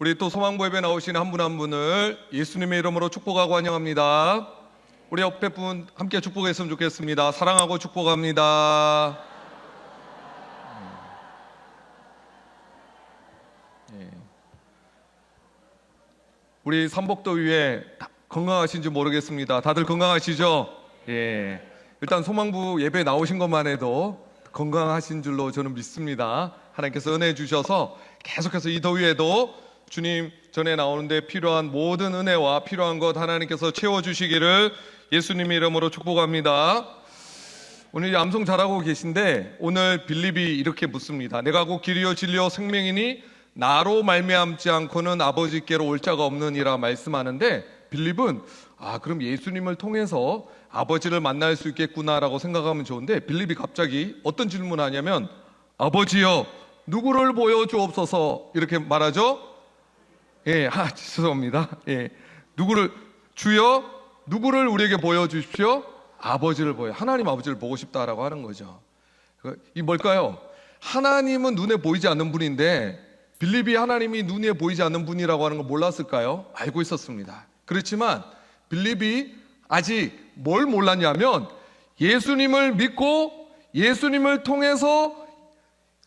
우리 또 소망부 예배 나오신 한 분 한 분을 예수님의 이름으로 축복하고 환영합니다. 우리 옆에 분 함께 축복했으면 좋겠습니다. 사랑하고 축복합니다. 우리 삼복더위에 건강하신지 모르겠습니다. 다들 건강하시죠? 예. 일단 소망부 예배 나오신 것만 해도 건강하신 줄로 저는 믿습니다. 하나님께서 은혜 주셔서 계속해서 이 더위에도 주님 전에 나오는데 필요한 모든 은혜와 필요한 것 하나님께서 채워주시기를 예수님의 이름으로 축복합니다. 오늘 암송 잘하고 계신데 오늘 빌립이 이렇게 묻습니다. 내가 곧 길이요 진리요 생명이니 나로 말미암지 않고는 아버지께로 올 자가 없느니라 말씀하는데, 빌립은 그럼 예수님을 통해서 아버지를 만날 수 있겠구나라고 생각하면 좋은데, 빌립이 갑자기 어떤 질문을 하냐면 아버지여 누구를 보여주옵소서 이렇게 말하죠. 죄송합니다. 주여 누구를 우리에게 보여주십시오? 아버지를 하나님 아버지를 보고 싶다라고 하는 거죠. 이 뭘까요? 하나님은 눈에 보이지 않는 분인데 빌립이 하나님이 눈에 보이지 않는 분이라고 하는 걸 몰랐을까요? 알고 있었습니다. 그렇지만 빌립이 아직 뭘 몰랐냐면, 예수님을 믿고 예수님을 통해서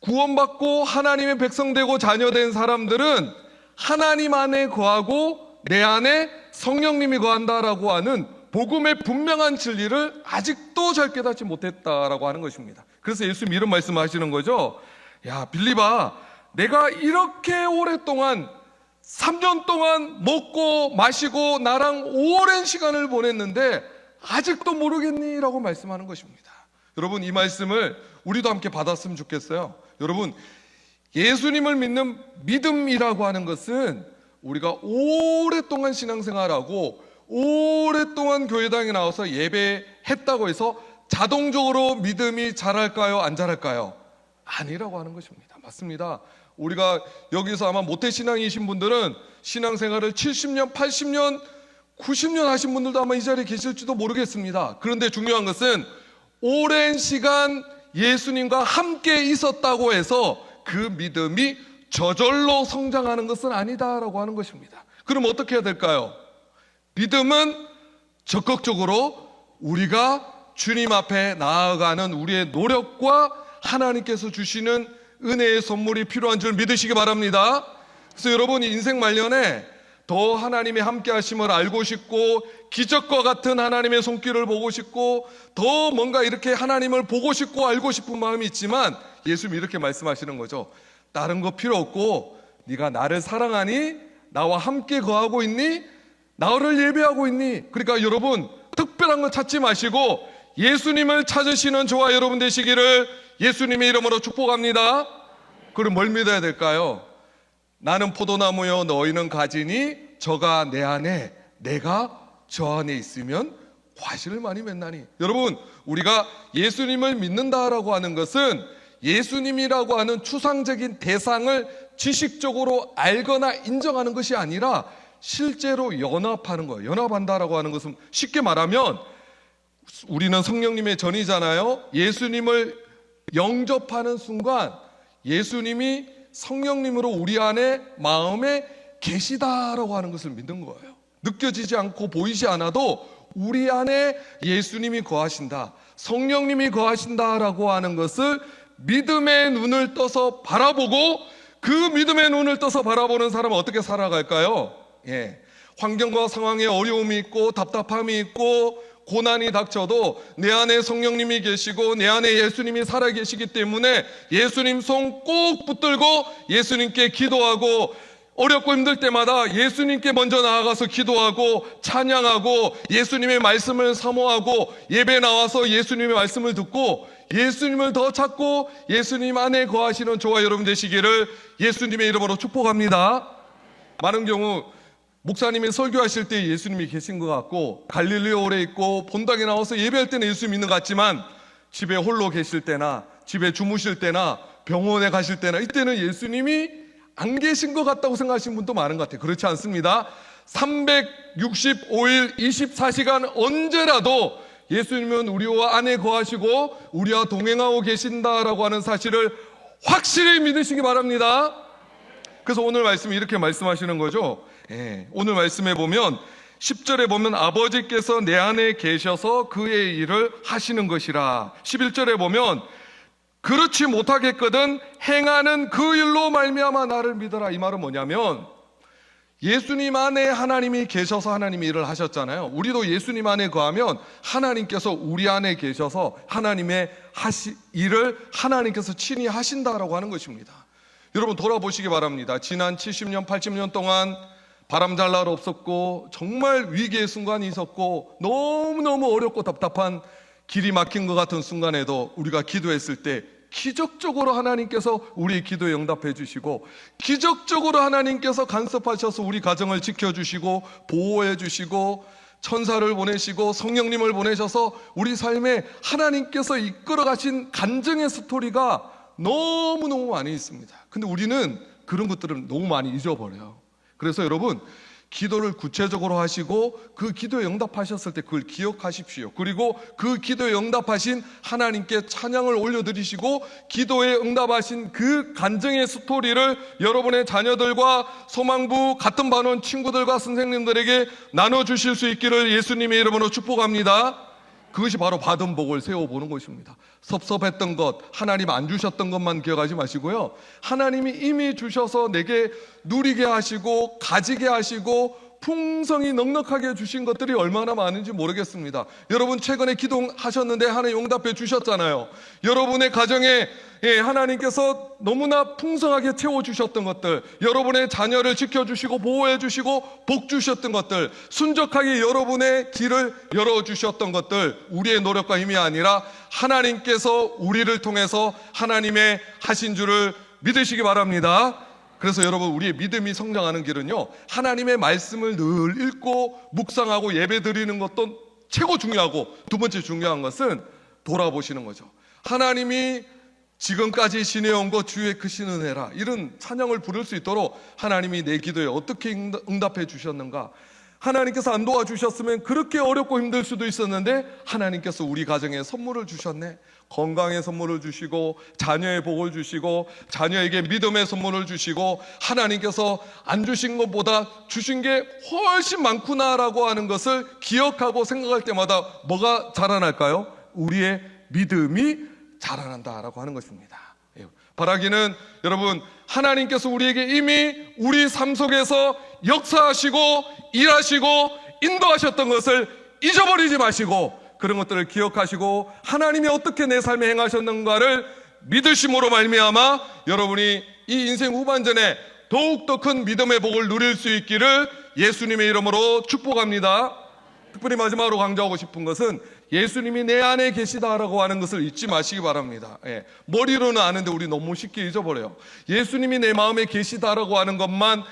구원받고 하나님의 백성되고 자녀된 사람들은 하나님 안에 거하고 내 안에 성령님이 거한다라고 하는 복음의 분명한 진리를 아직도 잘 깨닫지 못했다라고 하는 것입니다. 그래서 예수님 이런 말씀하시는 거죠. 야 빌립아, 내가 이렇게 오랫동안 3년 동안 먹고 마시고 나랑 오랜 시간을 보냈는데 아직도 모르겠니? 라고 말씀하는 것입니다. 여러분, 이 말씀을 우리도 함께 받았으면 좋겠어요. 여러분, 예수님을 믿는 믿음이라고 하는 것은 우리가 오랫동안 신앙생활하고 오랫동안 교회당에 나와서 예배했다고 해서 자동적으로 믿음이 자랄까요? 안 자랄까요? 아니라고 하는 것입니다. 맞습니다. 우리가 여기서 아마 모태신앙이신 분들은 신앙생활을 70년, 80년, 90년 하신 분들도 아마 이 자리에 계실지도 모르겠습니다. 그런데 중요한 것은 오랜 시간 예수님과 함께 있었다고 해서 그 믿음이 저절로 성장하는 것은 아니다라고 하는 것입니다. 그럼 어떻게 해야 될까요? 믿음은 적극적으로 우리가 주님 앞에 나아가는 우리의 노력과 하나님께서 주시는 은혜의 선물이 필요한 줄 믿으시기 바랍니다. 그래서 여러분이 인생 말년에 더 하나님의 함께 하심을 알고 싶고 기적과 같은 하나님의 손길을 보고 싶고 더 뭔가 이렇게 하나님을 보고 싶고 알고 싶은 마음이 있지만, 예수님이 이렇게 말씀하시는 거죠. 다른 거 필요 없고 네가 나를 사랑하니? 나와 함께 거하고 있니? 나를 예배하고 있니? 그러니까 여러분, 특별한 거 찾지 마시고 예수님을 찾으시는 저와 여러분 되시기를 예수님의 이름으로 축복합니다. 그럼 뭘 믿어야 될까요? 나는 포도나무요 너희는 가지니 저가 내 안에 내가 저 안에 있으면 과실을 많이 맺나니. 여러분, 우리가 예수님을 믿는다라고 하는 것은 예수님이라고 하는 추상적인 대상을 지식적으로 알거나 인정하는 것이 아니라 실제로 연합하는 거예요. 연합한다라고 하는 것은 쉽게 말하면 우리는 성령님의 전이잖아요. 예수님을 영접하는 순간 예수님이 성령님으로 우리 안에 마음에 계시다라고 하는 것을 믿는 거예요. 느껴지지 않고 보이지 않아도 우리 안에 예수님이 거하신다, 성령님이 거하신다라고 하는 것을 믿음의 눈을 떠서 바라보고, 그 믿음의 눈을 떠서 바라보는 사람은 어떻게 살아갈까요? 환경과 상황에 어려움이 있고 답답함이 있고 고난이 닥쳐도 내 안에 성령님이 계시고 내 안에 예수님이 살아 계시기 때문에 예수님 손 꼭 붙들고 예수님께 기도하고, 어렵고 힘들 때마다 예수님께 먼저 나아가서 기도하고 찬양하고 예수님의 말씀을 사모하고 예배 나와서 예수님의 말씀을 듣고 예수님을 더 찾고 예수님 안에 거하시는 저와 여러분 되시기를 예수님의 이름으로 축복합니다. 많은 경우 목사님이 설교하실 때 예수님이 계신 것 같고, 갈릴리에 오래 있고 본당에 나와서 예배할 때는 예수님 있는 것 같지만 집에 홀로 계실 때나 집에 주무실 때나 병원에 가실 때나 이때는 예수님이 안 계신 것 같다고 생각하시는 분도 많은 것 같아요. 그렇지 않습니다. 365일 24시간 언제라도 예수님은 우리와 안에 거하시고 우리와 동행하고 계신다라고 하는 사실을 확실히 믿으시기 바랍니다. 그래서 오늘 말씀이 이렇게 말씀하시는 거죠. 오늘 말씀에 보면 10절에 보면 아버지께서 내 안에 계셔서 그의 일을 하시는 것이라. 11절에 보면 그렇지 못하겠거든 행하는 그 일로 말미암아 나를 믿어라. 이 말은 뭐냐면 예수님 안에 하나님이 계셔서 하나님이 일을 하셨잖아요. 우리도 예수님 안에 거하면 하나님께서 우리 안에 계셔서 하나님의 일을 하나님께서 친히 하신다라고 하는 것입니다. 여러분 돌아보시기 바랍니다. 지난 70년 80년 동안 바람 잘 날 없었고 정말 위기의 순간이 있었고 너무너무 어렵고 답답한 길이 막힌 것 같은 순간에도 우리가 기도했을 때 기적적으로 하나님께서 우리 기도에 응답해 주시고 기적적으로 하나님께서 간섭하셔서 우리 가정을 지켜주시고 보호해 주시고 천사를 보내시고 성령님을 보내셔서 우리 삶에 하나님께서 이끌어 가신 간증의 스토리가 너무너무 많이 있습니다. 근데 우리는 그런 것들을 너무 많이 잊어버려요. 그래서 여러분 기도를 구체적으로 하시고 그 기도에 응답하셨을 때 그걸 기억하십시오. 그리고 그 기도에 응답하신 하나님께 찬양을 올려드리시고 기도에 응답하신 그 간증의 스토리를 여러분의 자녀들과 소망부 같은 반원 친구들과 선생님들에게 나눠주실 수 있기를 예수님의 이름으로 축복합니다. 그것이 바로 받은 복을 세워보는 것입니다. 섭섭했던 것, 하나님 안 주셨던 것만 기억하지 마시고요, 하나님이 이미 주셔서 내게 누리게 하시고 가지게 하시고 풍성히 넉넉하게 주신 것들이 얼마나 많은지 모르겠습니다. 여러분 최근에 기도하셨는데 하나님 응답해 주셨잖아요. 여러분의 가정에 하나님께서 너무나 풍성하게 채워주셨던 것들, 여러분의 자녀를 지켜주시고 보호해주시고 복 주셨던 것들, 순적하게 여러분의 길을 열어주셨던 것들, 우리의 노력과 힘이 아니라 하나님께서 우리를 통해서 하나님의 하신 줄을 믿으시기 바랍니다. 그래서 여러분 우리의 믿음이 성장하는 길은요, 하나님의 말씀을 늘 읽고 묵상하고 예배 드리는 것도 최고 중요하고, 두 번째 중요한 것은 돌아보시는 거죠. 하나님이 지금까지 지내온 것 주의 크신 은혜라, 이런 찬양을 부를 수 있도록 하나님이 내 기도에 어떻게 응답해 주셨는가, 하나님께서 안 도와주셨으면 그렇게 어렵고 힘들 수도 있었는데 하나님께서 우리 가정에 선물을 주셨네. 건강의 선물을 주시고 자녀의 복을 주시고 자녀에게 믿음의 선물을 주시고 하나님께서 안 주신 것보다 주신 게 훨씬 많구나라고 하는 것을 기억하고 생각할 때마다 뭐가 자라날까요? 우리의 믿음이 자라난다라고 하는 것입니다. 바라기는 여러분, 하나님께서 우리에게 이미 우리 삶 속에서 역사하시고 일하시고 인도하셨던 것을 잊어버리지 마시고 그런 것들을 기억하시고 하나님이 어떻게 내 삶에 행하셨는가를 믿으심으로 말미암아 여러분이 이 인생 후반전에 더욱더 큰 믿음의 복을 누릴 수 있기를 예수님의 이름으로 축복합니다. 특별히 마지막으로 강조하고 싶은 것은 예수님이 내 안에 계시다라고 하는 것을 잊지 마시기 바랍니다. 머리로는 아는데 우리 너무 쉽게 잊어버려요. 예수님이 내 마음에 계시다라고 하는 것만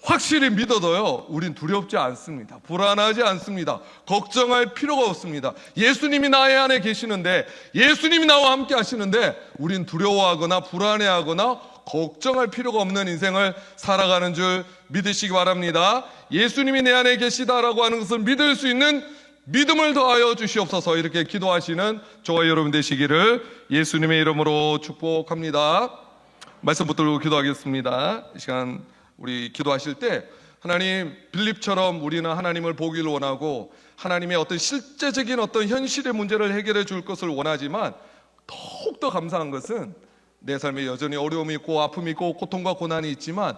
확실히 믿어도요, 우린 두렵지 않습니다. 불안하지 않습니다. 걱정할 필요가 없습니다. 예수님이 나의 안에 계시는데, 예수님이 나와 함께 하시는데 우린 두려워하거나 불안해하거나 걱정할 필요가 없는 인생을 살아가는 줄 믿으시기 바랍니다. 예수님이 내 안에 계시다라고 하는 것을 믿을 수 있는 믿음을 더하여 주시옵소서. 이렇게 기도하시는 저와 여러분 되시기를 예수님의 이름으로 축복합니다. 말씀 붙들고 기도하겠습니다. 이 시간 우리 기도하실 때 하나님, 빌립처럼 우리는 하나님을 보기를 원하고 하나님의 어떤 실제적인 어떤 현실의 문제를 해결해 줄 것을 원하지만 더욱더 감사한 것은 내 삶에 여전히 어려움이 있고 아픔이 있고 고통과 고난이 있지만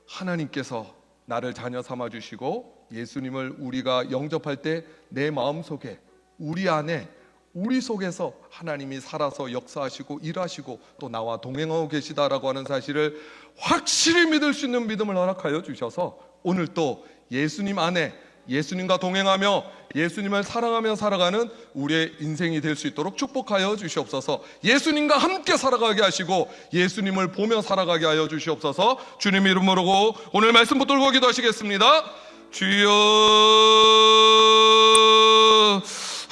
하나님께서 나를 자녀 삼아 주시고 예수님을 우리가 영접할 때 내 마음속에, 우리 안에, 우리 속에서 하나님이 살아서 역사하시고 일하시고 또 나와 동행하고 계시다라고 하는 사실을 확실히 믿을 수 있는 믿음을 허락하여 주셔서 오늘 또 예수님 안에, 예수님과 동행하며 예수님을 사랑하며 살아가는 우리의 인생이 될 수 있도록 축복하여 주시옵소서. 예수님과 함께 살아가게 하시고 예수님을 보며 살아가게 하여 주시옵소서. 주님 이름으로 오늘 말씀 붙들고 기도하시겠습니다. 주여,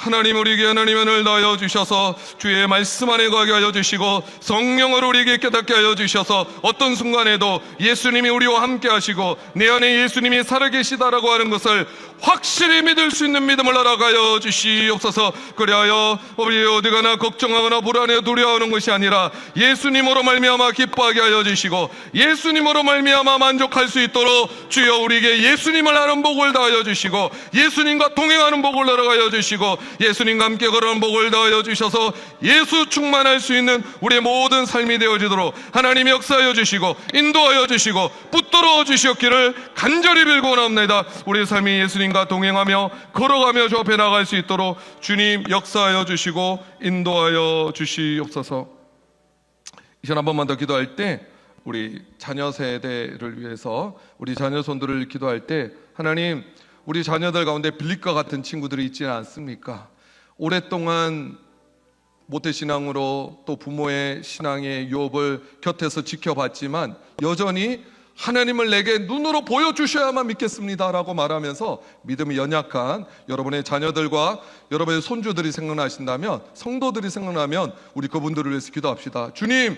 하나님 우리에게 하나님의 은혜를 더하여 주셔서 주의 말씀 안에 거하게 하여 주시고 성령으로 우리에게 깨닫게 하여 주셔서 어떤 순간에도 예수님이 우리와 함께 하시고 내 안에 예수님이 살아계시다라고 하는 것을 확실히 믿을 수 있는 믿음을 허락하여 주시옵소서. 그리하여 우리 어디 가나 걱정하거나 불안해 두려워하는 것이 아니라 예수님으로 말미암아 기뻐하게 하여 주시고 예수님으로 말미암아 만족할 수 있도록 주여 우리에게 예수님을 아는 복을 더하여 주시고 예수님과 동행하는 복을 허락하여 주시고 예수님과 함께 걸어가는 복을 더하여 주셔서 예수 충만할 수 있는 우리의 모든 삶이 되어지도록 하나님이 역사하여 주시고 인도하여 주시고 붙들어 주시옵기를 간절히 빌고 원합니다. 우리의 삶이 예수님과 동행하며 걸어가며 주 앞에 나갈 수 있도록 주님 역사하여 주시고 인도하여 주시옵소서. 이전 한 번만 더 기도할 때 우리 자녀 세대를 위해서 우리 자녀손들을 기도할 때 하나님 우리 자녀들 가운데 빌립과 같은 친구들이 있지는 않습니까? 오랫동안 모태신앙으로 또 부모의 신앙의 유업을 곁에서 지켜봤지만 여전히 하나님을 내게 눈으로 보여주셔야만 믿겠습니다라고 말하면서 믿음이 연약한 여러분의 자녀들과 여러분의 손주들이 생각나신다면, 성도들이 생각나면 우리 그분들을 위해서 기도합시다. 주님,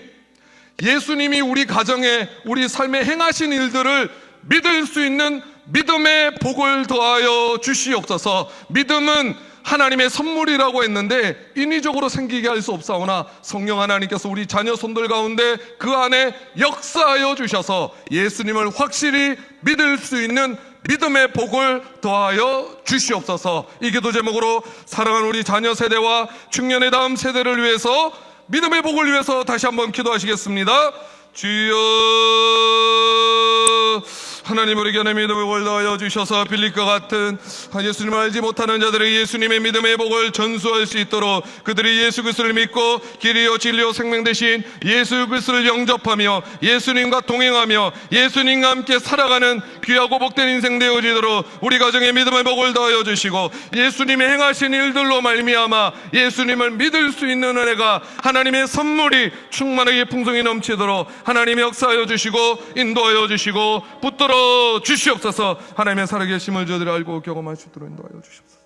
예수님이 우리 가정에 우리 삶에 행하신 일들을 믿을 수 있는 믿음의 복을 더하여 주시옵소서. 믿음은 하나님의 선물이라고 했는데 인위적으로 생기게 할 수 없사오나 성령 하나님께서 우리 자녀 손들 가운데 그 안에 역사하여 주셔서 예수님을 확실히 믿을 수 있는 믿음의 복을 더하여 주시옵소서. 이 기도 제목으로 사랑하는 우리 자녀 세대와 중년의 다음 세대를 위해서 믿음의 복을 위해서 다시 한번 기도하시겠습니다. 주여, 하나님 우리에게 믿음의 복을 더하여 주셔서 빌립과 같은 예수님을 알지 못하는 자들의 예수님의 믿음의 복을 전수할 수 있도록 그들이 예수 그리스도를 믿고 길이요 진리요 생명 되신 예수 그리스도를 영접하며 예수님과 동행하며 예수님과 함께 살아가는 귀하고 복된 인생 되어지도록 우리 가정에 믿음의 복을 더하여 주시고 예수님의 행하신 일들로 말미암아 예수님을 믿을 수 있는 은혜가 하나님의 선물이 충만하게 풍성히 넘치도록 하나님이 역사하여 주시고 인도하여 주시고 붙들어 주시옵소서. 하나님의 살아계심을 저들이 알고 경험할 수 있도록 인도하여 주시옵소서.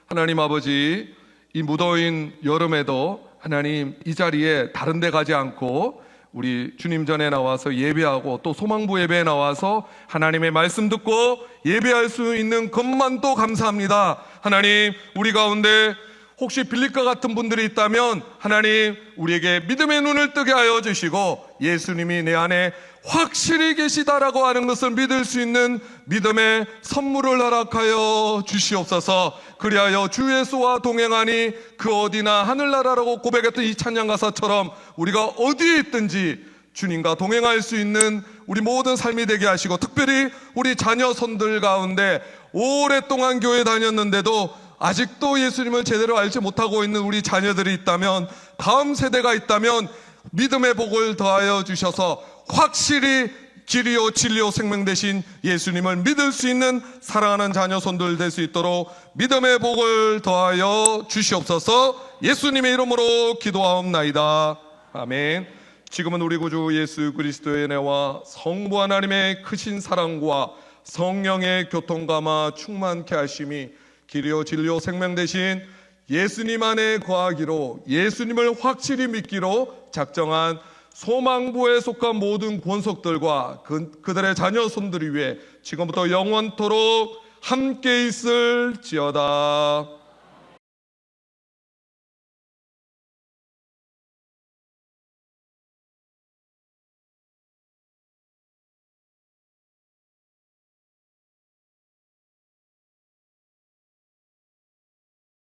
하나님 아버지, 이 무더운 여름에도 하나님 이 자리에 다른 데 가지 않고 우리 주님 전에 나와서 예배하고 또 소망부 예배에 나와서 하나님의 말씀 듣고 예배할 수 있는 것만도 감사합니다. 하나님 우리 가운데 혹시 빌립과 같은 분들이 있다면 하나님 우리에게 믿음의 눈을 뜨게 하여 주시고 예수님이 내 안에 확실히 계시다라고 하는 것을 믿을 수 있는 믿음의 선물을 허락하여 주시옵소서. 그리하여 주 예수와 동행하니 그 어디나 하늘나라라고 고백했던 이 찬양 가사처럼 우리가 어디에 있든지 주님과 동행할 수 있는 우리 모든 삶이 되게 하시고 특별히 우리 자녀 손들 가운데 오랫동안 교회 다녔는데도 아직도 예수님을 제대로 알지 못하고 있는 우리 자녀들이 있다면, 다음 세대가 있다면 믿음의 복을 더하여 주셔서 확실히 길이요 진리요 생명 되신 예수님을 믿을 수 있는 사랑하는 자녀 손들 될 수 있도록 믿음의 복을 더하여 주시옵소서. 예수님의 이름으로 기도하옵나이다. 아멘. 지금은 우리 구주 예수 그리스도의 은혜와 성부 하나님의 크신 사랑과 성령의 교통감화 충만케 하심이 길이요 진리요 생명 되신 예수님 안에 거하기로 예수님을 확실히 믿기로 작정한 소망부에 속한 모든 권속들과 그들의 자녀 손들을 위해 지금부터 영원토록 함께 있을지어다.